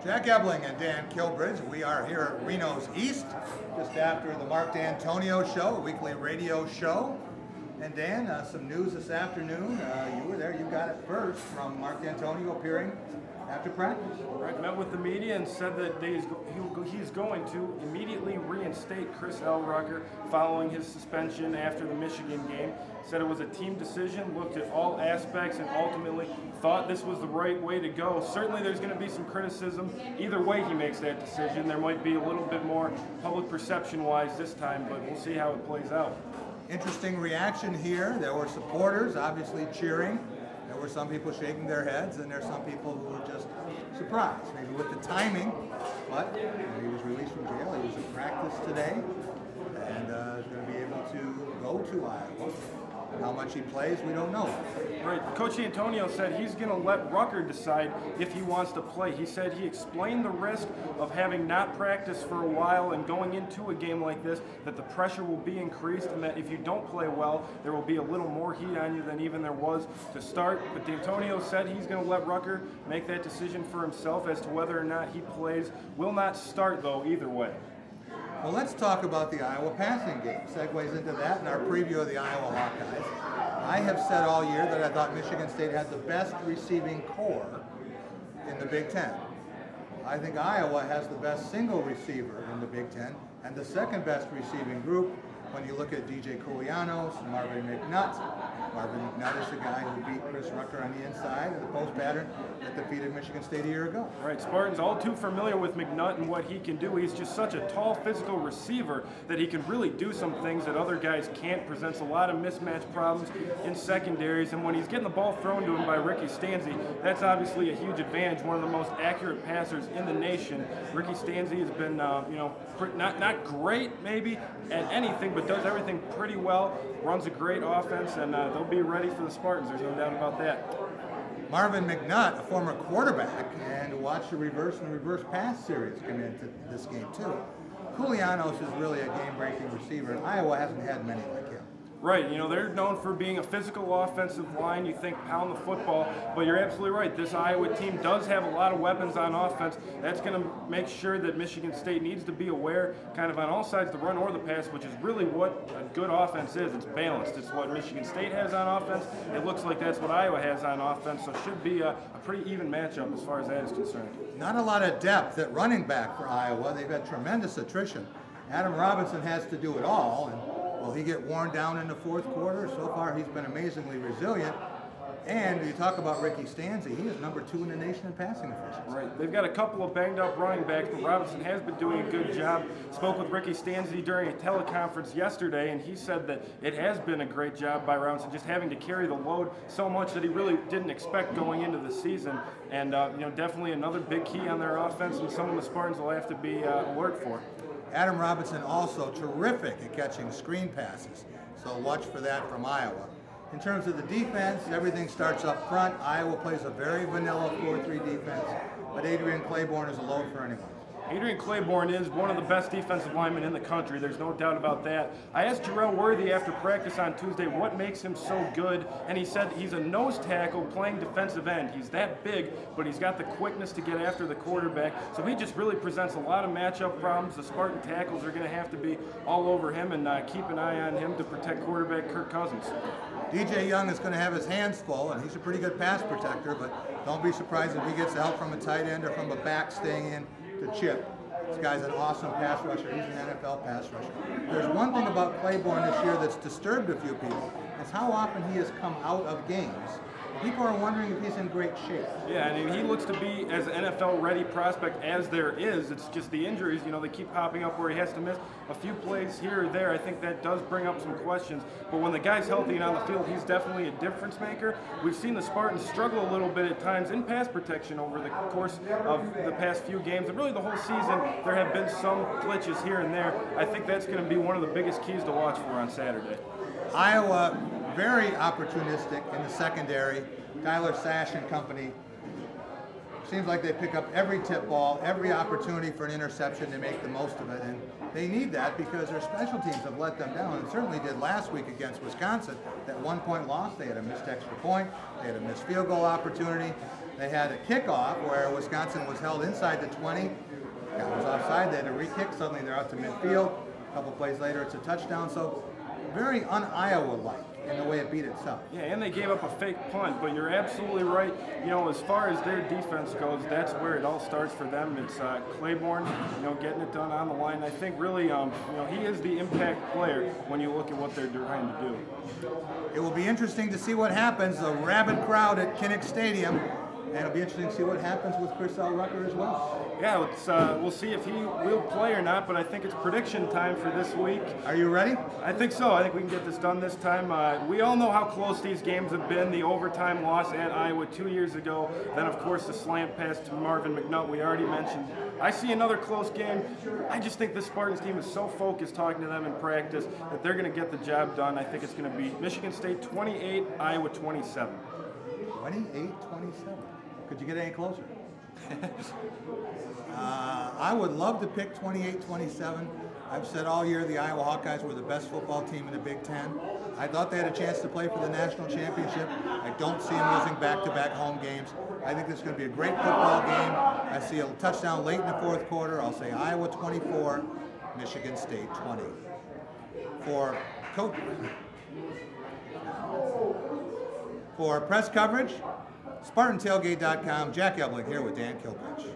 Jack Ebling and Dan Kilbridge. We are here at Reno's East, just after the Mark Dantonio show, a weekly radio show. And Dan, some news this afternoon. You were there, you got it first from Mark Dantonio appearing after practice. Right, met with the media and said that he's going to immediately reinstate Chris Rucker following his suspension after the Michigan game. Said it was a team decision, looked at all aspects, and ultimately thought this was the right way to go. Certainly there's going to be some criticism. Either way he makes that decision. There might be a little bit more public perception-wise this time, but we'll see how it plays out. Interesting reaction here. There were supporters obviously cheering. There were some people shaking their heads, and there's some people who were just surprised, maybe with the timing. But he was released from jail. He was in practice today, and is going to be able to go to Iowa. How much he plays, we don't know. Right. Coach Dantonio said he's going to let Rucker decide if he wants to play. He said he explained the risk of having not practiced for a while and going into a game like this, that the pressure will be increased and that if you don't play well, there will be a little more heat on you than even there was to start. But Dantonio said he's going to let Rucker make that decision for himself as to whether or not he plays. Will not start, though, either way. Well, let's talk about the Iowa passing game. Segues into that in our preview of the Iowa Hawkeyes. I have said all year that I thought Michigan State had the best receiving core in the Big Ten. I think Iowa has the best single receiver in the Big Ten and the second best receiving group when you look at DJ Koulianos, Marvin McNutt. Marvin McNutt is the guy who beat Chris Rucker on the inside in the post pattern that defeated Michigan State a year ago. Right, Spartans all too familiar with McNutt and what he can do. He's just such a tall physical receiver that he can really do some things that other guys can't. Presents a lot of mismatch problems in secondaries, and when he's getting the ball thrown to him by Ricky Stanzi, that's obviously a huge advantage. One of the most accurate passers in the nation. Ricky Stanzi has been, not great maybe at anything, but does everything pretty well. Runs a great offense, and they'll be ready for the Spartans. There's no doubt about that. Marvin McNutt, a former quarterback, and watched the reverse and reverse pass series come into this game too. Koulianos is really a game-breaking receiver, and Iowa hasn't had many like him. Right, they're known for being a physical offensive line. You think pound the football, but you're absolutely right. This Iowa team does have a lot of weapons on offense. That's going to make sure that Michigan State needs to be aware kind of on all sides, the run or the pass, which is really what a good offense is. It's balanced. It's what Michigan State has on offense. It looks like that's what Iowa has on offense, so it should be a pretty even matchup as far as that is concerned. Not a lot of depth at running back for Iowa. They've had tremendous attrition. Adam Robinson has to do it all, and will he get worn down in the fourth quarter? So far, he's been amazingly resilient. And you talk about Ricky Stanzi, he is number 2 in the nation in passing efficiency. Right. They've got a couple of banged-up running backs, but Robinson has been doing a good job. Spoke with Ricky Stanzi during a teleconference yesterday, and he said that it has been a great job by Robinson, just having to carry the load so much that he really didn't expect going into the season. And definitely another big key on their offense, and someone the Spartans will have to be alert for. Adam Robinson also terrific at catching screen passes, so watch for that from Iowa. In terms of the defense, everything starts up front. Iowa plays a very vanilla 4-3 defense, but Adrian Claiborne is a load for anyone. Adrian Claiborne is one of the best defensive linemen in the country. There's no doubt about that. I asked Jarrell Worthy after practice on Tuesday what makes him so good, and he said he's a nose tackle playing defensive end. He's that big, but he's got the quickness to get after the quarterback, so he just really presents a lot of matchup problems. The Spartan tackles are going to have to be all over him and keep an eye on him to protect quarterback Kirk Cousins. DJ Young is going to have his hands full, and he's a pretty good pass protector, but don't be surprised if he gets help from a tight end or from a back staying in to chip. This guy's an awesome pass rusher. He's an NFL pass rusher. There's one thing about Claiborne this year that's disturbed a few people. It's how often he has come out of games. People are wondering if he's in great shape. Yeah, I mean, he looks to be as an NFL-ready prospect as there is. It's just the injuries, they keep popping up where he has to miss a few plays here or there. I think that does bring up some questions. But when the guy's healthy and on the field, he's definitely a difference maker. We've seen the Spartans struggle a little bit at times in pass protection over the course of the past few games. And really the whole season, there have been some glitches here and there. I think that's going to be one of the biggest keys to watch for on Saturday. Iowa, very opportunistic in the secondary. Tyler Sash and company. Seems like they pick up every tip ball, every opportunity for an interception. They make the most of it, and they need that because their special teams have let them down, and certainly did last week against Wisconsin. That 1-point loss, they had a missed extra point, they had a missed field goal opportunity. They had a kickoff where Wisconsin was held inside the 20. Guy was offside. They had a re-kick. Suddenly they're out to midfield. A couple plays later, it's a touchdown. So very un-Iowa-like in the way it beat itself. Yeah, and they gave up a fake punt, but you're absolutely right. You know, as far as their defense goes, that's where it all starts for them. It's Claiborne, you know, getting it done on the line. I think really, you know, he is the impact player when you look at what they're trying to do. It will be interesting to see what happens. The rabid crowd at Kinnick Stadium. And it'll be interesting to see what happens with Chris Rucker as well. Yeah, we'll see if he will play or not, but I think it's prediction time for this week. Are you ready? I think so. I think we can get this done this time. We all know how close these games have been. The overtime loss at Iowa 2 years ago. Then, of course, the slant pass to Marvin McNutt we already mentioned. I see another close game. I just think this Spartans team is so focused talking to them in practice that they're going to get the job done. I think it's going to be Michigan State 28, Iowa 27. 28-27. Could you get any closer? I would love to pick 28-27. I've said all year the Iowa Hawkeyes were the best football team in the Big Ten. I thought they had a chance to play for the national championship. I don't see them losing back-to-back home games. I think this is going to be a great football game. I see a touchdown late in the fourth quarter. I'll say Iowa 24, Michigan State 20. For press coverage, SpartanTailgate.com, Jack Ebling here with Dan Kilbridge.